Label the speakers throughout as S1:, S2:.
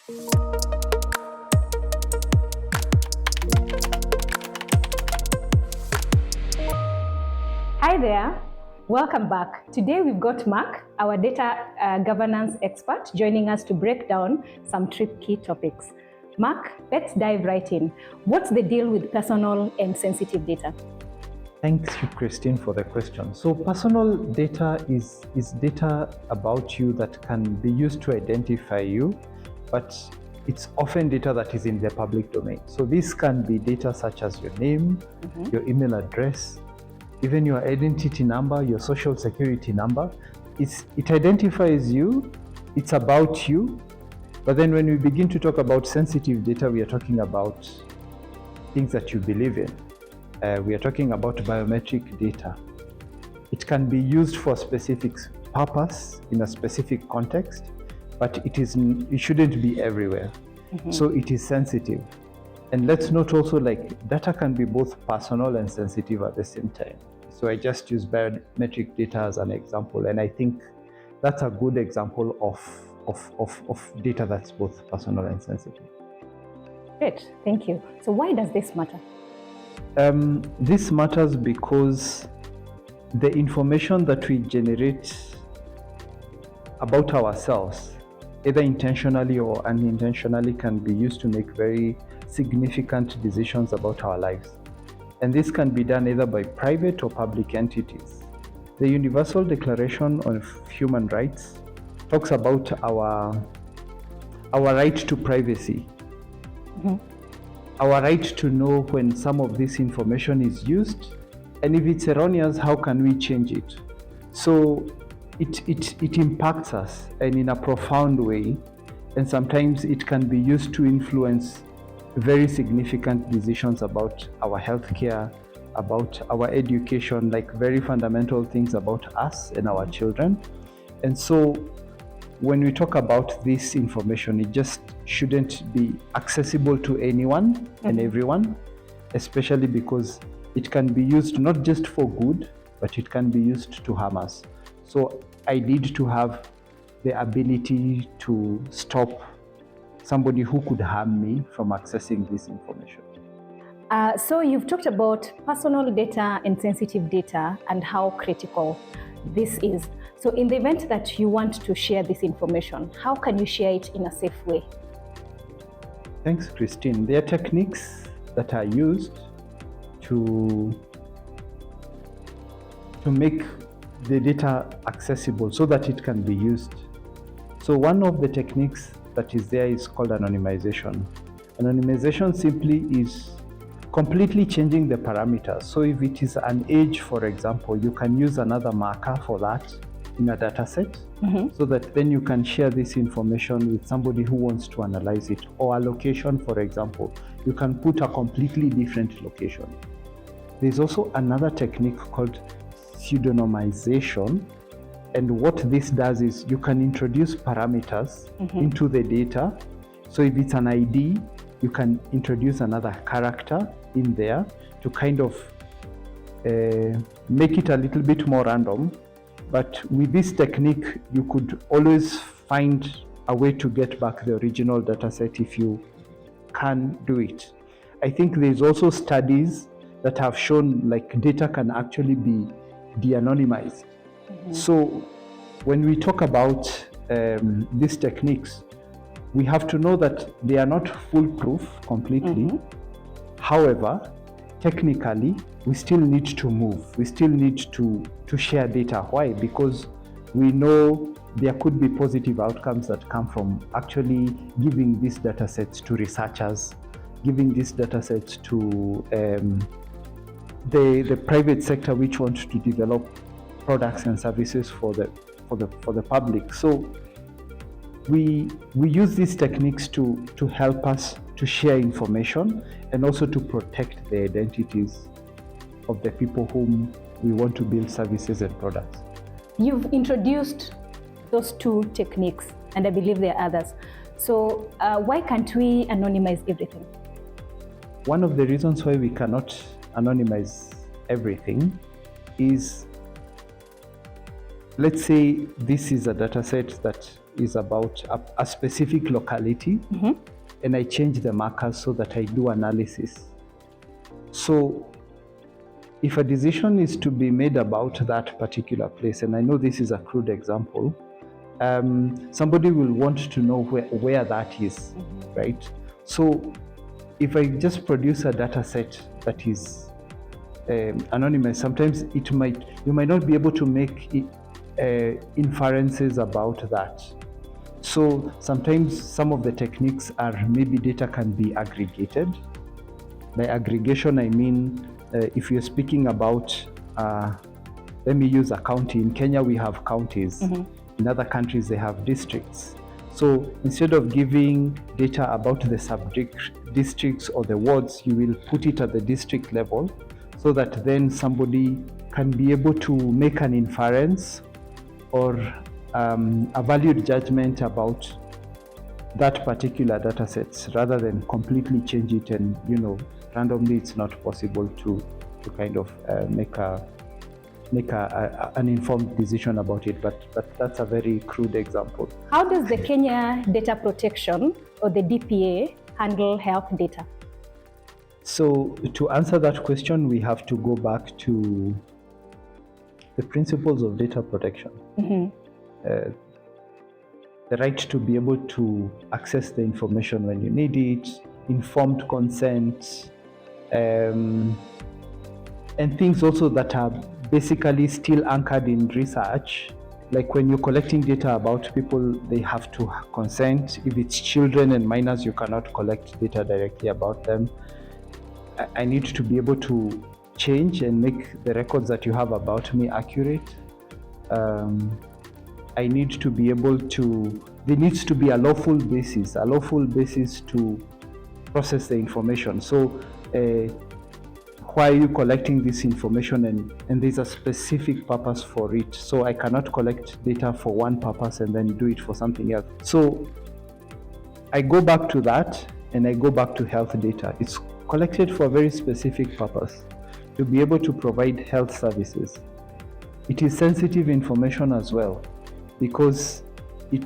S1: Hi there, welcome back. Today we've got Mark, our data governance expert, joining us to break down some tricky topics. Mark, let's dive right in. What's the deal with personal and sensitive data?
S2: Thanks, Christine, for the question. So personal data is data about you that can be used to identify you, but it's often data that is in the public domain. So this can be data such as your name, your email address, even your identity number, your social security number. It identifies you, it's about you. But then when we begin to talk about sensitive data, we are talking about things that you believe in. We are talking about biometric data. It can be used for a specific purpose in a specific context, but it shouldn't be everywhere. So it is sensitive. And let's note also, like, data can be both personal and sensitive at the same time. So I just use biometric data as an example, and I think that's a good example of data that's both personal and sensitive.
S1: Great, thank you. So why does this matter?
S2: This matters because the information that we generate about ourselves, either intentionally or unintentionally, can be used to make very significant decisions about our lives. And this can be done either by private or public entities. The Universal Declaration of Human Rights talks about our right to privacy. Our right to know when some of this information is used, and if it's erroneous, how can we change it? So it impacts us, and in a profound way, and sometimes it can be used to influence very significant decisions about our healthcare, about our education, like very fundamental things about us and our children. And so when we talk about this information, it just shouldn't be accessible to anyone and everyone, especially because it can be used not just for good, but it can be used to harm us. So I need to have the ability to stop somebody who could harm me from accessing this information.
S1: So you've talked about personal data and sensitive data and how critical this is. So in the event that you want to share this information, how can you share it in a safe way?
S2: Thanks, Christine. There are techniques that are used to make the data accessible so that it can be used. So one of the techniques that is there is called anonymization. Anonymization simply is completely changing the parameters. So if it is an age, for example, you can use another marker for that in a data set, so that then you can share this information with somebody who wants to analyze it. Or a location, for example, you can put a completely different location. There's also another technique called pseudonymization. And what this does is you can introduce parameters into the data. So if it's an ID, you can introduce another character in there to kind of make it a little bit more random. But with this technique, you could always find a way to get back the original data set if you can do it. I think there's also studies that have shown like data can actually be de-anonymized. So when we talk about these techniques, we have to know that they are not foolproof completely. However, technically, we still need to move. We still need to share data. Why? Because we know there could be positive outcomes that come from actually giving these data sets to researchers, giving these data sets to the private sector which wants to develop products and services for the public. So we use these techniques to help us to share information and also to protect the identities of the people whom we want to build services and products.
S1: You've introduced those two techniques, and I believe there are others. So why can't we anonymize everything?
S2: One of the reasons why we cannot anonymize everything is let's say this is a data set that is about a specific locality, and I change the markers so that I do analysis. So if a decision is to be made about that particular place, and I know this is a crude example, somebody will want to know where that is, right? So if I just produce a data set that is anonymous, sometimes you might not be able to make inferences about that. So sometimes some of the techniques are maybe data can be aggregated. By aggregation, I mean if you're speaking about, let me use a county. In Kenya, we have counties. In other countries, they have districts. So instead of giving data about the sub-districts or the wards, you will put it at the district level so that then somebody can be able to make an inference or a valued judgment about that particular data sets rather than completely change it, and randomly it's not possible to kind of make an informed decision about it, but that's a very crude example.
S1: How does the Kenya Data Protection or the DPA handle health data?
S2: So to answer that question, we have to go back to the principles of data protection. The right to be able to access the information when you need it, informed consent, and things also that are basically still anchored in research. Like when you're collecting data about people, they have to consent. If it's children and minors, you cannot collect data directly about them. I need to be able to change and make the records that you have about me accurate. I need to be able to, there needs to be a lawful basis to process the information. So why are you collecting this information, and there's a specific purpose for it. So I cannot collect data for one purpose and then do it for something else. So I go back to that, and I go back to health data. It's collected for a very specific purpose, to be able to provide health services. It is sensitive information as well, because you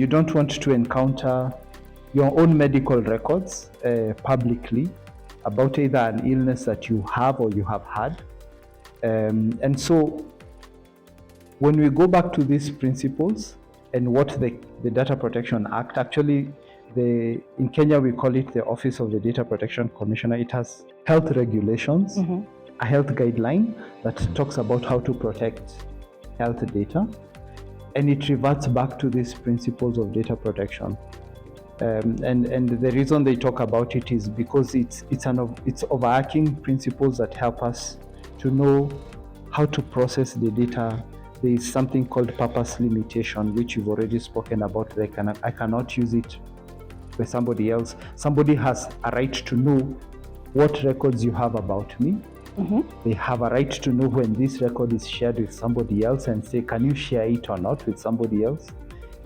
S2: don't want to encounter your own medical records publicly about either an illness that you have or you have had. And so when we go back to these principles and what the Data Protection Act, actually in Kenya we call it the Office of the Data Protection Commissioner. It has health regulations, a health guideline that talks about how to protect health data, and it reverts back to these principles of data protection. And the reason they talk about it is because it's overarching principles that help us to know how to process the data. There is something called purpose limitation, which you've already spoken about. I cannot use it for somebody else. Somebody has a right to know what records you have about me. They have a right to know when this record is shared with somebody else and say, can you share it or not with somebody else?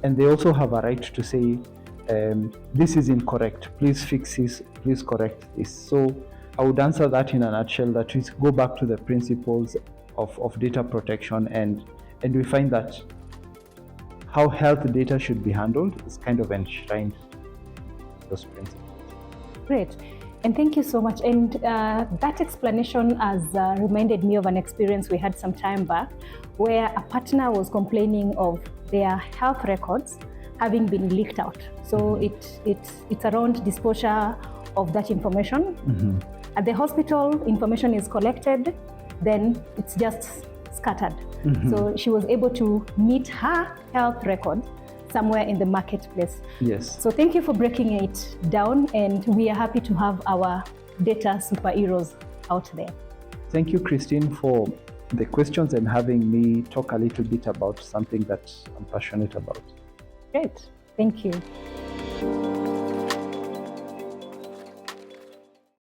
S2: And they also have a right to say, this is incorrect, please fix this, please correct this. So I would answer that in a nutshell, that we go back to the principles of data protection, and we find that how health data should be handled is kind of enshrined in those principles.
S1: Great. And thank you so much. And that explanation has reminded me of an experience we had some time back, where a partner was complaining of their health records having been leaked out. So it's around disclosure of that information. At the hospital, information is collected, then it's just scattered. So she was able to meet her health record somewhere in the marketplace.
S2: Yes.
S1: So thank you for breaking it down, and we are happy to have our data superheroes out there.
S2: Thank you, Christine, for the questions and having me talk a little bit about something that I'm passionate about.
S1: Great. Thank you.